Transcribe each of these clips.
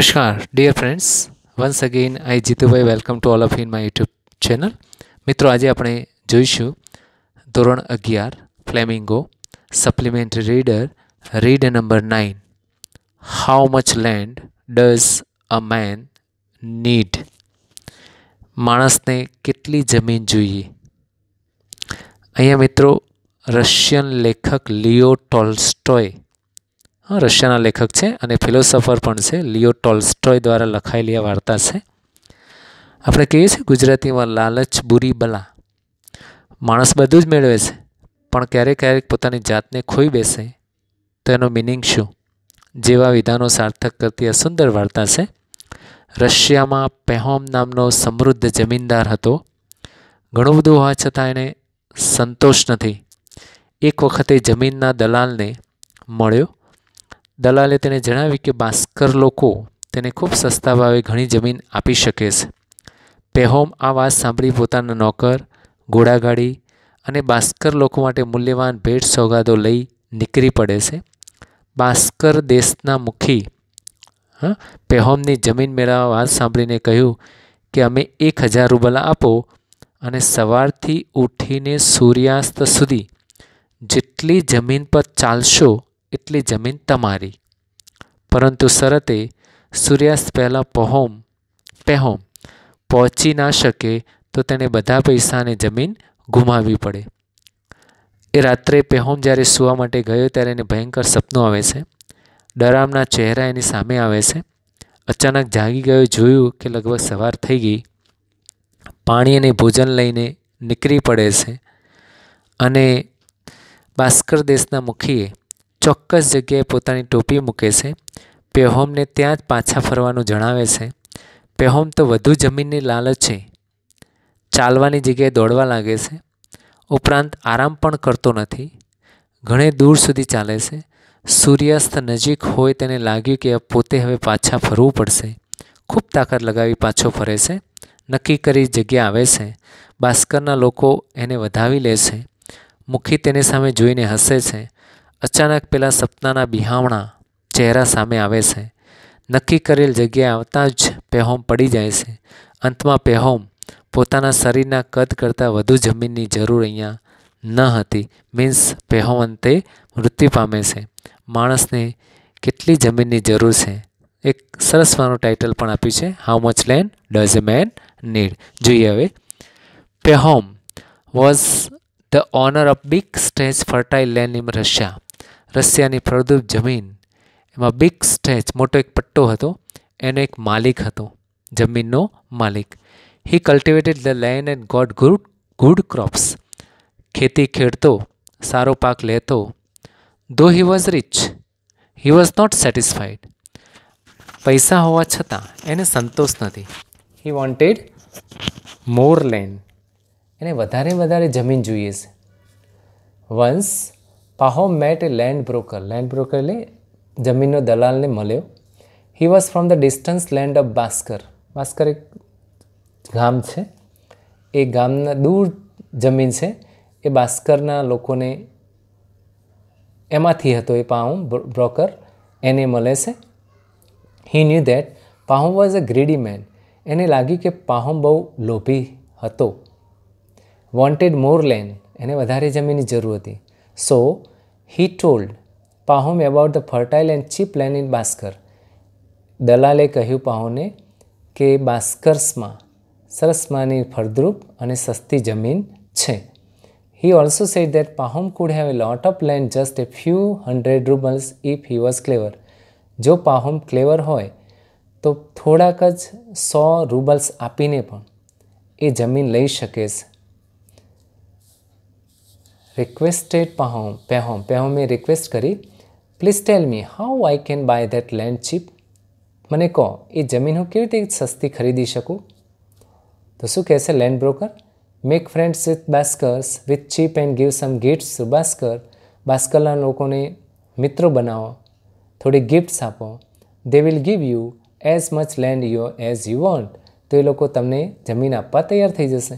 નમસ્કાર dear friends, once again I Jitubhai welcome to all of in my YouTube channel. મિત્રો, આજે આપણે જોઈશું ધોરણ 11 flamingo supplementary reader read number 9. How much land does a man need? માણસને કેટલી જમીન જોઈએ? અહીંયા મિત્રો રશિયન લેખક લિયો ટોલ્સ્ટોય, રશિયાના લેખક છે અને ફિલોસોફર પણ છે, લિયો ટોલ્સ્ટોય દ્વારા લખાયેલી આ વાર્તા છે. આપણે કહીએ છીએ ગુજરાતીમાં લાલચ બુરી બલા. માણસ બધું જ મેળવે છે, પણ ક્યારેક ક્યારેક પોતાની જાતને ખોઈ બેસે તો એનો મિનિંગ શું? જેવા વિધાનો સાર્થક કરતી આ સુંદર વાર્તા છે. રશિયામાં પેહોમ નામનો સમૃદ્ધ જમીનદાર હતો. ઘણું બધું હોવા છતાં એને સંતોષ નથી. એક વખતે જમીનના દલાલને મળ્યો. દલાલે તેને જણાવ્યું કે બાસ્કર લોકો તેને ખૂબ સસ્તા ભાવે ઘણી જમીન આપી શકે છે. પેહોમ આ વાત સાંભળી પોતાના નોકર, ઘોડાગાડી અને બાસ્કર લોકો માટે મૂલ્યવાન ભેટ સોગાદો લઈ નીકળી પડે છે. બાસ્કર દેશના મુખી પેહોમની જમીન મેળવવા વાત સાંભળીને કહ્યું કે અમે 1000 રૂબલ આપો અને સવારથી ઉઠીને સૂર્યાસ્ત સુધી જેટલી જમીન પર ચાલશો એટલી જમીન તમારી. પરંતુ શરતે સૂર્યાસ્ત પહેલાં પેહોમ પહોંચી ના શકે તો તેણે બધા પૈસા અને જમીન ગુમાવવી પડે. એ રાત્રે પેહોમ જ્યારે સૂવા માટે ગયો ત્યારે એને ભયંકર સપનું આવે છે. ડરામના ચહેરા એની સામે આવે છે. અચાનક જાગી ગયો, જોયું કે લગભગ સવાર થઈ ગઈ. પાણી અને ભોજન લઈને નીકળી પડે છે અને બાસ્કર દેશના મુખીએ ચોક્કસ જગ્યાએ પોતાની ટોપી મૂકે છે. પેહોમને ત્યાં જ પાછા ફરવાનું જણાવે છે. પેહોમ તો વધુ જમીનની લાલચે ચાલવાની જગ્યાએ દોડવા લાગે છે. ઉપરાંત આરામ પણ કરતો નથી. ઘણે દૂર સુધી ચાલે છે. સૂર્યાસ્ત નજીક હોય તેને લાગ્યું કે પોતે હવે પાછા ફરવું પડશે. ખૂબ તાકાત લગાવી પાછો ફરે છે. નક્કી કરી જગ્યા આવે છે. બાસ્કરના લોકો એને વધાવી લે છે. મુખી તેની સામે જોઈને હસે છે. અચાનક પેલા સપનાના બિહામણા ચહેરા સામે આવે છે. નક્કી કરેલ જગ્યાએ આવતા જ પેહોમ પડી જાય છે. અંતમાં પેહોમ પોતાના શરીરના કદ કરતાં વધુ જમીનની જરૂર અહીંયા ન હતી. મીન્સ પેહોમ અંતે મૃત્યુ પામે છે. માણસને કેટલી જમીનની જરૂર છે? એક સરસ માનું ટાઇટલ પણ આપ્યું છે, how much land does a man need. જોઈએ હવે. Pahom was the owner of big stretch fertile land in Russia. રશિયાની ફળદ્રુપ જમીન, એમાં બિગ સ્ટેચ મોટો એક પટ્ટો હતો, એનો એક માલિક હતો, જમીનનો માલિક. He cultivated the land and got good crops. ખેતી ખેડતો, સારો પાક લેતો. Though he was rich, he was not satisfied. પૈસા હોવા છતાં એને સંતોષ નથી. He wanted more land. એને વધારે જમીન જોઈએ છે. Once Pahom met a land broker. Land broker એટલે જમીનનો દલાલને મળ્યો. He was from the distance land of Bashkir. Bashkir એક ગામ છે. એ ગામના દૂર જમીન છે. એ બાસ્કરના લોકોને એમાંથી હતો એ પાહોમ બ્રોકર, એને મળે છે. He knew that Pahom was a greedy man. એને લાગ્યું કે પાહોમ બહુ લોભી હતો. Wanted more land. એને વધારે જમીનની જરૂર હતી. So he told Pahom about the fertile and cheap land in Bashkir. દલાલે કહ્યું પાહોને કે બાસ્કર્સમાં સરસમાની ફળદ્રુપ અને સસ્તી જમીન છે. He also said that Pahom could have a lot of land just a few 100 roubles if he was clever. જો પાહોમ ક્લેવર હોય તો થોડાક જ 100 રૂબલ્સ આપીને પણ એ જમીન લઈ શકે છે. રિક્વેસ્ટેડ પેહોમે રિક્વેસ્ટ કરી, please tell me how I can buy that land cheap. મને કહો એ જમીન હું કેવી રીતે સસ્તી ખરીદી શકું? તો શું કહેશે land broker? Make friends with Bashkirs with cheap and give some gifts to Bashkir. બાસ્કરના લોકોને મિત્રો બનાવો, થોડી ગિફ્ટ્સ આપો. They will give you as much land as you want. તો એ લોકો તમને જમીન આપવા તૈયાર થઈ જશે.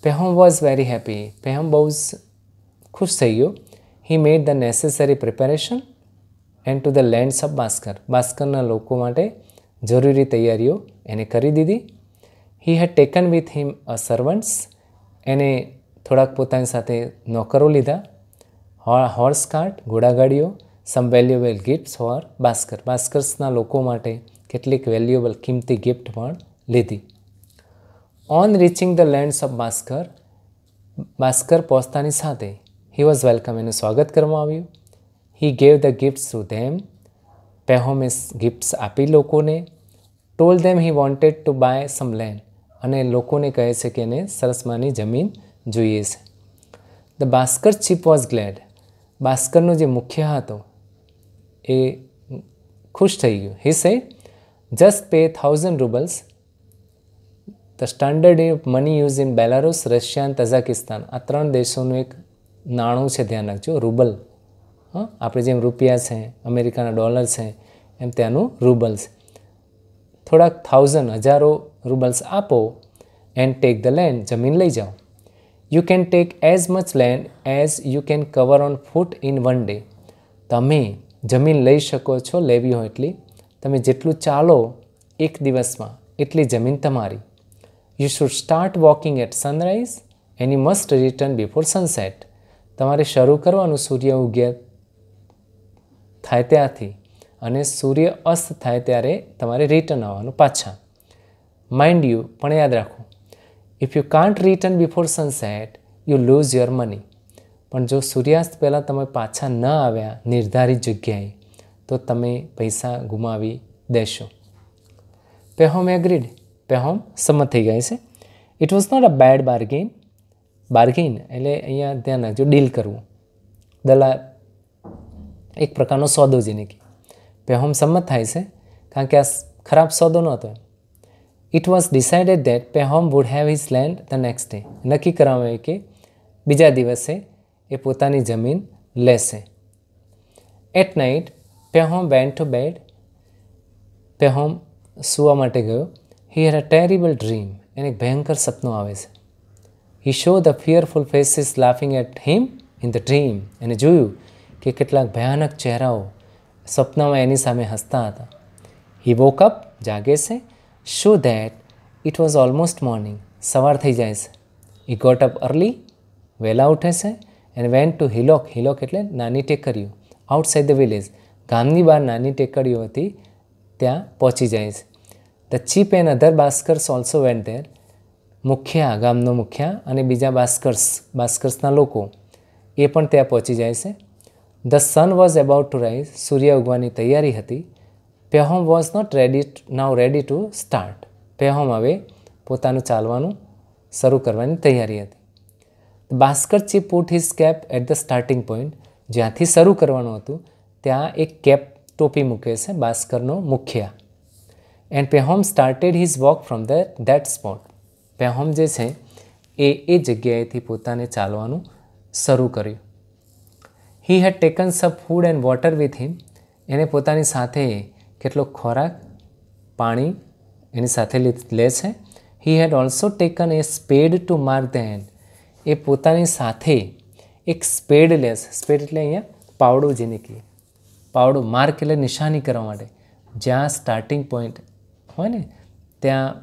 Pahom was very happy. Pahom બહુ ખુશ થઈ ગયો. He made the necessary preparation. And to the lands of Bashkir. બાસ્કરના લોકો માટે જરૂરી તૈયારીઓ એને કરી દીધી. He had taken with him a servants. એને થોડાક પોતાની સાથે નોકરો લીધા. હોર્સ કાર્ટ, ઘોડાગાડીઓ. Some valuable gifts for Bashkir. બાસ્કર્સના લોકો માટે કેટલીક વેલ્યુએબલ કિંમતી ગિફ્ટ પણ લીધી. On reaching the lands of Bashkir. Bashkir પહોંચતાની સાથે હી વોઝ વેલકમ. એનું સ્વાગત કરવામાં આવ્યું. He gave the gifts to them. પેહોમે ગિફ્ટ્સ આપી લોકોને. Tell them he wanted to buy some land. અને લોકોને કહે છે કે એને સરસમાની જમીન જોઈએ છે. The Bashkir chief was glad. બાસ્કરનો જે મુખ્ય હતો એ ખુશ થઈ ગયો. He said just pay 1000 roubles. The standard money use in Belarus, Russia અને તઝાકિસ્તાન. આ 3 દેશોનું એક નાણું છે, ધ્યાન રાખજો, રૂબલ. આપણે જેમ રૂપિયા છે, અમેરિકાના ડોલર છે, એમ ત્યાંનું રૂબલ્સ. થોડાક 1000 રૂબલ્સ આપો એન્ડ ટેક ધ લેન્ડ. જમીન લઈ જાઓ. You can take as much land as you can cover on foot in 1 day. તમે જમીન લઈ શકો છો, લેવી હોય એટલી. તમે જેટલું ચાલો એક દિવસમાં એટલી જમીન તમારી. You should start walking at sunrise and you must return before sunset. તમારે શરૂ કરવાનું સૂર્ય ઉગ્યા થાય ત્યાંથી, અને સૂર્ય અસ્ત થાય ત્યારે તમારે રિટર્ન આવવાનું પાછા. માઇન્ડ યુ, પણ યાદ રાખો, if you can't return before sunset you loose your money. પણ જો સૂર્યાસ્ત પહેલાં તમે પાછા ન આવ્યા નિર્ધારિત જગ્યાએ તો તમે પૈસા ગુમાવી દેશો. પેહોમ એગ્રીડ. પેહોમ સંમત થઈ ગયા છે. It was not a bad bargain. Bargain એટલે અહીંયા ધ્યાન રાખજો, ડીલ કરવું, એક પ્રકારનો સોદો જેને કે. પેહોમ સંમત થાય છે કારણ કે આ ખરાબ સોદો નહોતો. It was decided that Pahom would have his land the next day. નક્કી કરવામાં આવ્યું કે બીજા દિવસે એ પોતાની જમીન લેશે. At night Pahom went to bed. Pahom સૂવા માટે ગયો. He had a terrible dream. એને ભયંકર સપનું આવે છે. He saw the fearful faces laughing at him in the dream. એને જોયું કે કેટલાક ભયાનક ચહેરાઓ સપનામાં એની સામે હસતા હતા. He woke up. જાગે છે. Saw that it was almost morning. સવાર થઈ જાય છે. He got up early. વહેલા ઉઠે છે. And went to hillock. Hillock એટલે નાની ટેકરીઓ. Outside the village. ગામની બહાર નાની ટેકરીઓ હતી, ત્યાં પહોંચી જાય છે. The chief and other Bashkirs also went there. મુખ્યા, ગામનો મુખ્યા અને બીજા બાસ્કર્સના લોકો એ પણ ત્યાં પહોંચી જાય છે. The sun was about to rise. સૂર્ય ઉગવાની તૈયારી હતી. Pahom was not ready to start. Pahom હવે પોતાનું ચાલવાનું શરૂ કરવાની તૈયારી હતી. Bashkir chief put his cap at the starting point. જ્યાંથી શરૂ કરવાનું હતું ત્યાં એક કેપ, ટોપી મૂકે છે બાસ્કરનો મુખ્યા. And Pahom started his walk from that spot. Pahom જે છે એ જગ્યાએથી પોતાને ચાલવાનું શરૂ કર્યું. He had taken some food and water with him. એને પોતાની સાથે કેટલો ખોરાક, પાણી એની સાથે લે છે. He had also taken a spade to mark the end. એ પોતાની સાથે એક સ્પેડ લે છે. સ્પેડ એટલે અહીંયા પાવડો જેને કહીએ. પાવડો, માર્ક એટલે નિશાની કરવા માટે. જ્યાં સ્ટાર્ટિંગ પોઈન્ટ હોય ને ત્યાં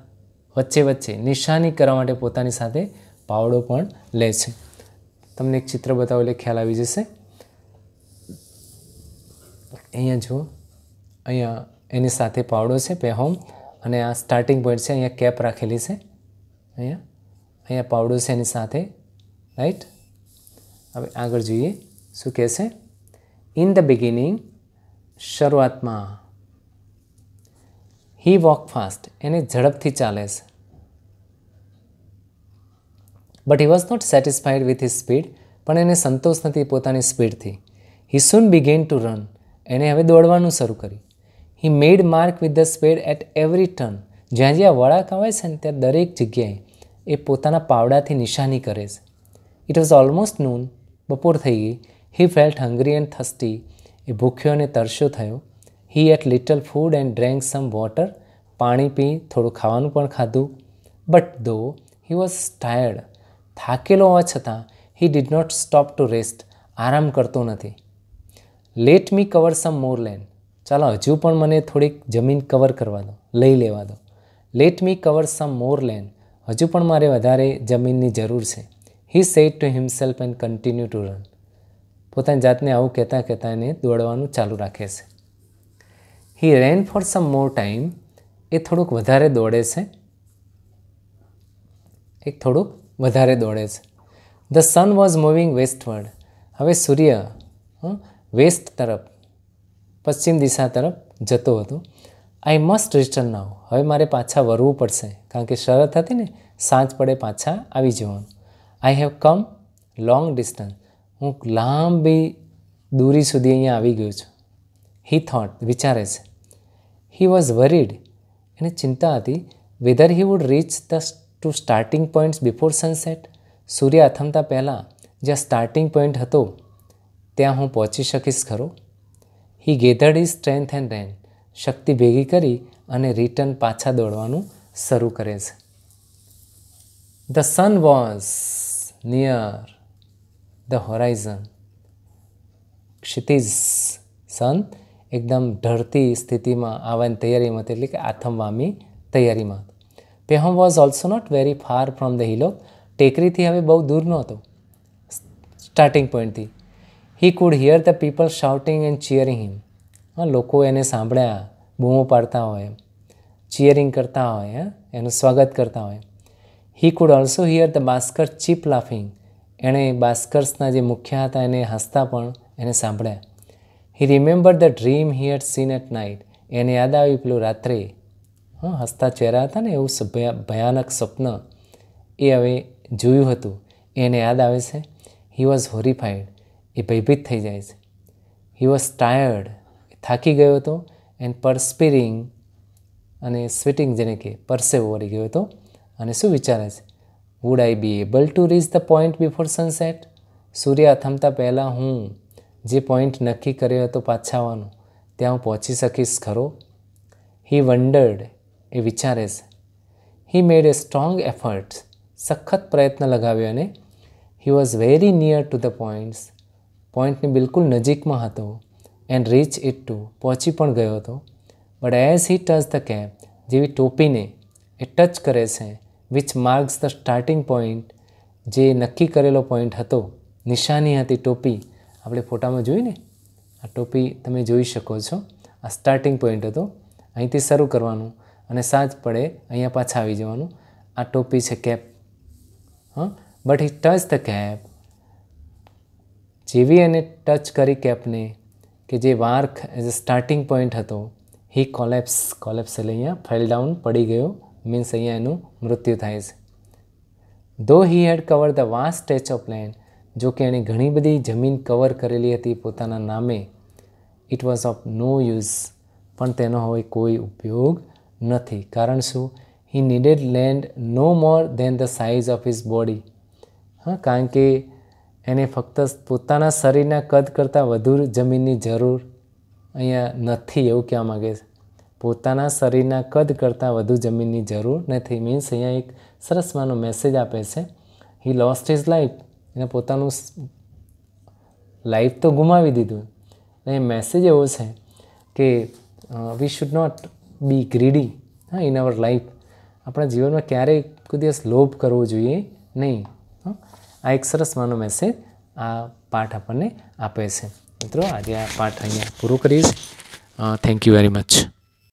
વચ્ચે નિશાની કરવા માટે પોતાની સાથે પાવડો પણ લે છે. તમને એક ચિત્ર બતાવો એટલે ખ્યાલ આવી જશે. અહીંયા જુઓ, અહીંયા એની સાથે પાવડો છે પેહોમ, અને આ સ્ટાર્ટિંગ પોઈન્ટ છે. અહીંયા કેપ રાખેલી છે. અહીંયા પાવડો છે એની સાથે. રાઈટ. હવે આગળ જોઈએ શું કહે છે. ઇન ધ બિગિનિંગ, શરૂઆતમાં, હી વોક ફાસ્ટ. એને ઝડપથી ચાલે છે. But he was not satisfied with his speed. પણ એને સંતોષ નથી પોતાની સ્પીડથી. He soon began to run. એને હવે દોડવાનું શરૂ કર્યું. He made mark with the spade at every turn. જ્યાં જ્યાં વળાંક આવે છે ને ત્યાં દરેક જગ્યાએ એ પોતાના પાવડાથી નિશાની કરે છે. It was almost noon. બપોર થઈ ગઈ. He felt hungry and thirsty. એ ભૂખ્યો અને તરસ્યો થયો. He ate little food and drank some water. પાણી પી, થોડું ખાવાનું પણ ખાધું. બટ ધો હી વોઝ ટાયર્ડ. થાકેલો હોવા છતાં he did not stop to rest. આરામ કરતો નથી. Let me cover some more land, ચાલો હજુ પણ મને થોડીક જમીન કવર કરવા દો, લઈ લેવા દો. Late me cover some more land, હજુ પણ મારે વધારે જમીનની જરૂર છે. He said to himself and continue two run, પોતાની જાતને આવું કહેતા કહેતા એને દોડવાનું ચાલુ રાખે છે. હી રેન ફોર સમ મોર ટાઈમ, એ થોડુંક વધારે દોડે છે, થોડુંક વધારે દોડે છે. ધ સન વોઝ મૂવિંગ વેસ્ટવર્ડ, હવે સૂર્ય વેસ્ટ તરફ, પશ્ચિમ દિશા તરફ જતો હતો. આઈ મસ્ટ રિટર્ન નાઉ, હવે મારે પાછા વળવું પડશે, કારણ કે શરત હતી ને સાંજ પડે પાછા આવી જવાનું. I have come long distance, હું લાંબી દૂરી સુધી અહીંયા આવી ગયો છું. હી થોટ, વિચારે છે. હી વોઝ વરીડ, એને ચિંતા હતી. Whether he would reach the to starting points before sunset, સૂર્ય આથમતા પહેલાં જ્યાં સ્ટાર્ટિંગ પોઈન્ટ હતો ત્યાં હું પહોંચી શકીશ ખરો. He gathered his strength and ran, શક્તિ ભેગી કરી અને રિટર્ન પાછા દોડવાનું શરૂ કરે છે. The sun was near the horizon, ક્ષિતિજ, સન એકદમ ઢળતી સ્થિતિમાં આવવાની તૈયારીમાં હતી, એટલે કે આથમવાની તૈયારીમાં. Pahom was also not very far from the hillock, ટેકરીથી હવે બહુ દૂર નહોતો સ્ટાર્ટિંગ પોઈન્ટથી. He could hear the people shouting and cheering him, લોકો એને સાંભળ્યા, બૂમો પાડતા હોય, ચીયરિંગ કરતા હોય, એનું સ્વાગત કરતા હોય. He could also hear the Bashkir chief laughing, એણે બાસ્કર્સના જે મુખ્ય હતા એને હસતા પણ એને સાંભળ્યા. He remember the dream he had seen at night, એને યાદ આવ્યું પેલું રાત્રે હસતા ચહેરા હતા ને એવું ભયાનક સ્વપ્ન એ હવે જોયું હતું, એને યાદ આવે છે. હી વોઝ હોરિફાઈડ, એ ભયભીત થઈ જાય છે. હી વોઝ ટાયર્ડ, થાકી ગયો હતો. એન્ડ પરસ્પિરિંગ, અને સ્વીટિંગ જેને કે પરસેવો વળી ગયો હતો. અને શું વિચારે છે? Would I be able to reach the point before sunset, સૂર્ય અથમતા પહેલાં હું જે પોઈન્ટ નક્કી કર્યો હતો પાછા આવવાનો ત્યાં હું પહોંચી શકીશ ખરો. હી વન્ડર્ડ, એ વિચારે છે. હી મેડ એ સ્ટ્રોંગ એફર્ટ, સખત પ્રયત્ન લગાવ્યો અને he was very near to the points, પોઈન્ટની બિલકુલ નજીકમાં હતો. એન્ડ રીચ ઇટ ટુ, પહોંચી પણ ગયો હતો. But as he touch the cap, જેવી ટોપીને એ ટચ કરે છે, which marks the starting point, જે નક્કી કરેલો પોઈન્ટ હતો, નિશાની હતી ટોપી, આપણે ફોટામાં જોઈ ને આ ટોપી તમે જોઈ શકો છો. આ સ્ટાર્ટિંગ પોઈન્ટ હતો, અહીંથી શરૂ કરવાનું અને સાંજ પડે અહીંયા પાછા આવી જવાનું. આ ટોપી છે cap. But he touch the cap, જેવી એને ટચ કરી કેપને, કે જે mark as a starting point હતો, હી કોલેપ્સ, કોલેપ્સ એટલે અહીંયા ફેલ ડાઉન, પડી ગયો, મીન્સ અહીંયા એનું મૃત્યુ થાય છે. Though he had covered the vast stretch of land, જો કે એણે ઘણી બધી જમીન કવર કરેલી હતી પોતાના નામે. It was of no use, પણ તેનો હવે કોઈ ઉપયોગ નથી. કારણ શું? He needed land no more than the size of his body. કારણ કે એને ફક્ત પોતાના શરીરના કદ કરતાં વધુ જમીનની જરૂર અહીંયા નથી, એવું કહેવા માગે છે. પોતાના શરીરના કદ કરતાં વધુ જમીનની જરૂર નથી. મીન્સ અહીંયા એક સરસ માનો મેસેજ આપે છે. હી લોસ્ટ હિઝ લાઈફ, એને પોતાનું લાઈફ તો ગુમાવી દીધું. એ મેસેજ એવો છે કે we should not be greedy in our life. આપણા જીવનમાં ક્યારેય કોઈ દિવસ લોભ કરવો જોઈએ નહીં. આ એક સરસ માનો મેસેજ આ પાઠ આપણને આપે છે. મિત્રો આજે આ પાઠ અહીંયા પૂરો કરીએ છીએ. Thank you very much.